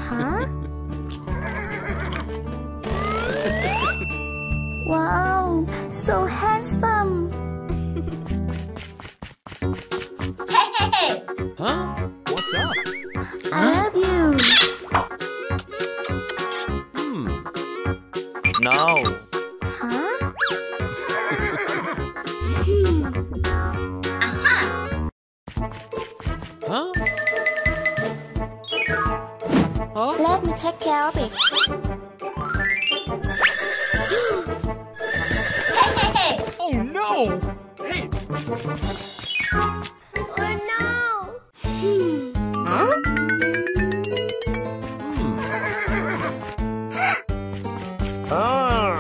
Huh? Wow, so handsome. Hey! Huh? What's up? I love you. No. Huh? Aha! Huh? Huh? Let me take care of it. Hey! Oh no! Hey! Oh no! Huh? Aww.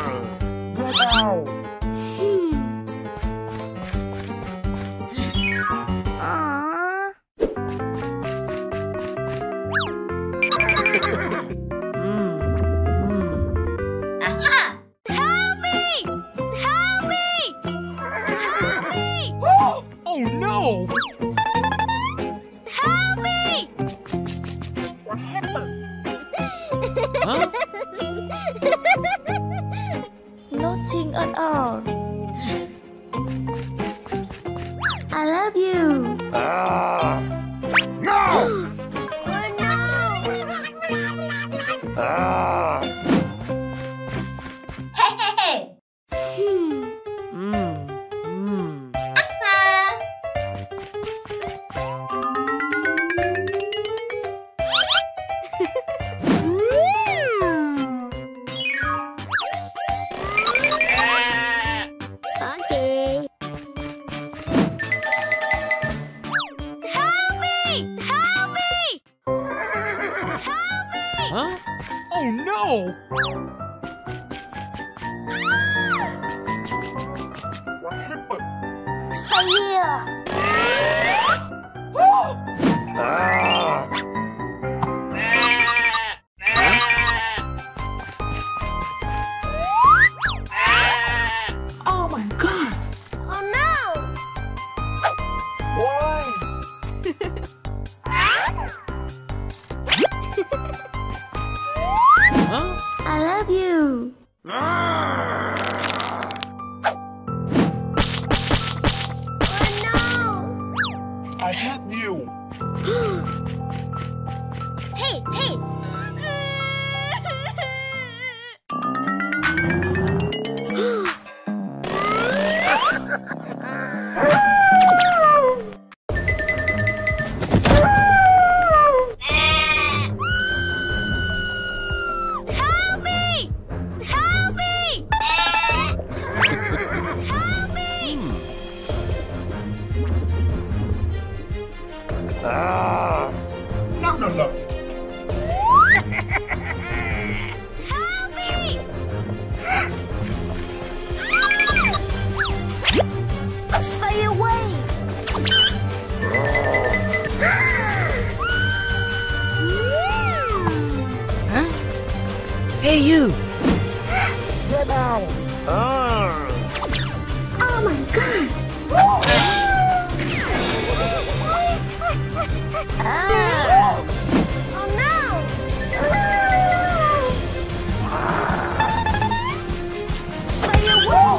Aha! Help me! Help me! Help me! Oh no! Help me! Huh? Nothing at all. I love you. No! Oh no! Hey! Aha! Okay. Help me! Help me! Help me! Huh? Oh no! Stay here. Oh my god! Oh no! Why? Huh? I love you. Oh I hate you! no! Hey, hey! Help me! Help me! Help me! No. Help me! Stay away! Huh? Hey, you! Oh my god! Oh no! Stay away!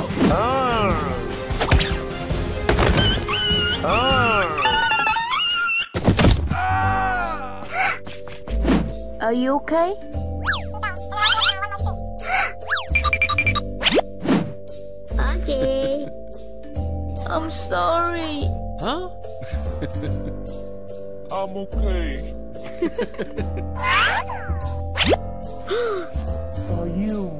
Are you okay? Okay. I'm sorry. Huh? I'm okay. For you.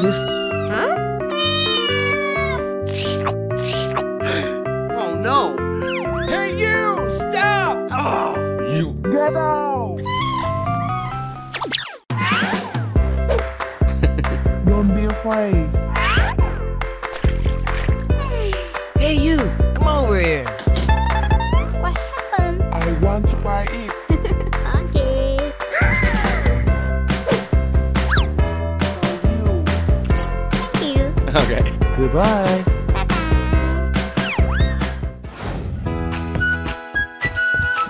this? Oh no! Hey, you! Stop! Oh! You get out! Don't be afraid. Hey, you! Come over here. What happened? I want to buy it. Okay. Thank you. Okay. Goodbye.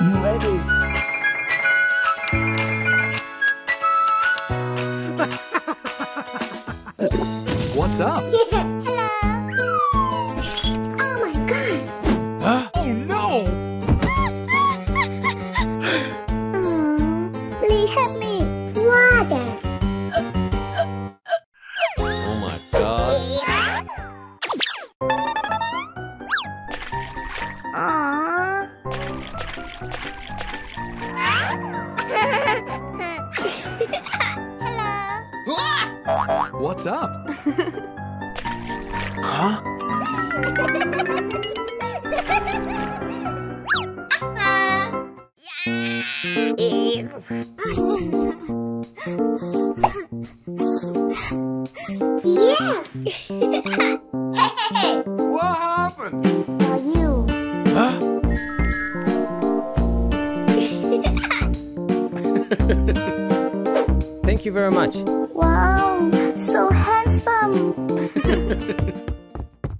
You ready? What's up? Hello. Oh my god. Huh? Oh no! Please help me. Water. Oh my god. Aww. Hello. What's up? Huh? Yes. What happened? For you. Huh? Thank you very much. Wow, so handsome.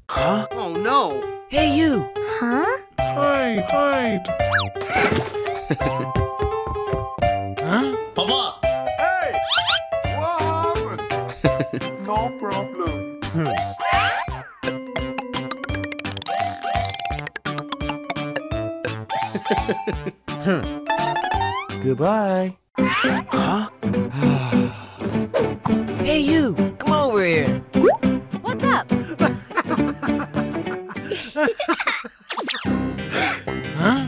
Huh? Oh no! Hey, you! Huh? Hide, hide. Huh? Hey! What happened? No problem. Goodbye. Huh? Hey, you! Come over here. What's up? Huh?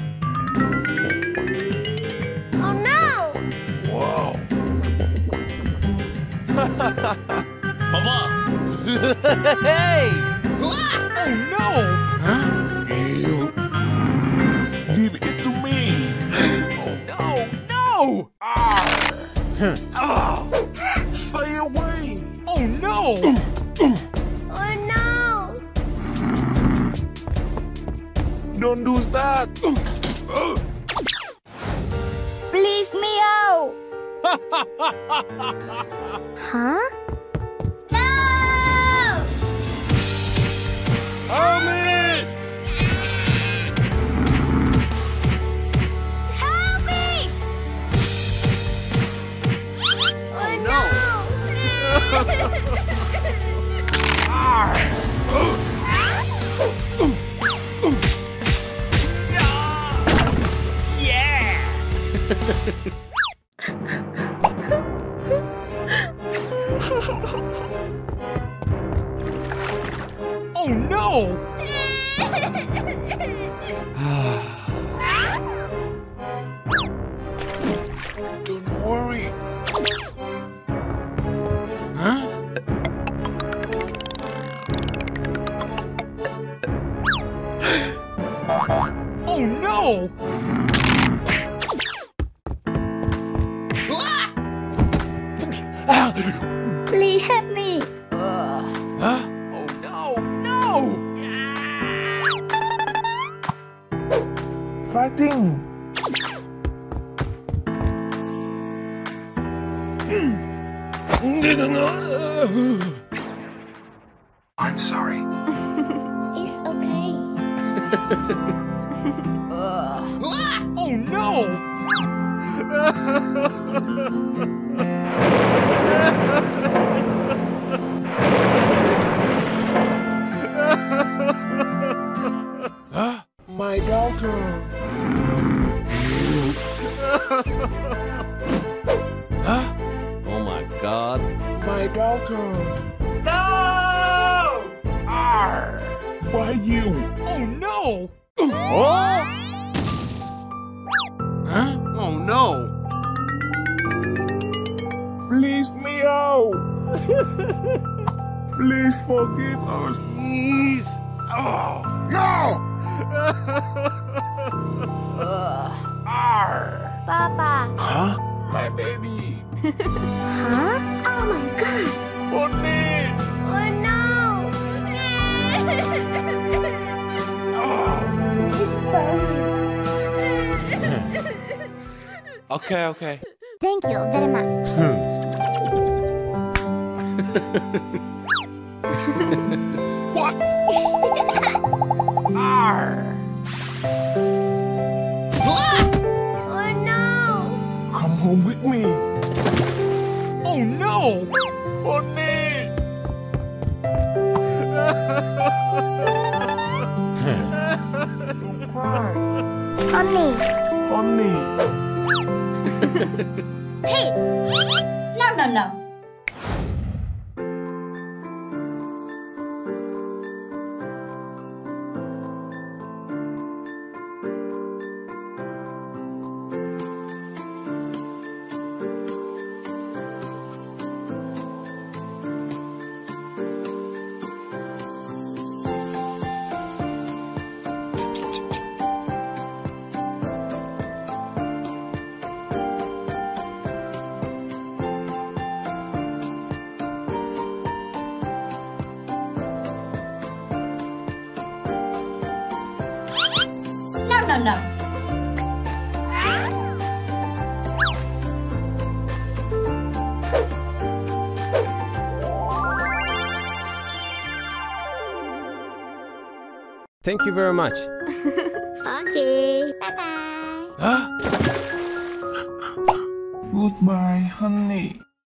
Oh no! Wow. Hey! Oh no! Huh? You. Give it to me. No! No! Stay away. Oh no! Oh no! Don't do that. Please me out! Huh? No! Help me! Help me! Oh no! Oh no! Don't worry. Huh? Oh no! Please help me! Huh? Oh no! No! Fighting. I'm sorry. It's okay. Oh no! Huh? My daughter. Huh? Oh my god. My daughter. No! Why you? Oh no! Huh? Oh no! Please me out. Please forgive us. Please. Oh, no! Papa. Huh? My baby. Huh? Oh my god. Honey. Oh no. Please Okay, okay. Thank you very much. What? Oh no. Come home with me. Oh no! Honey. Don't cry. Honey. Honey. Hey. No, no, no. No, no, no. Thank you very much. Okay. Bye-bye. Huh? Goodbye, honey.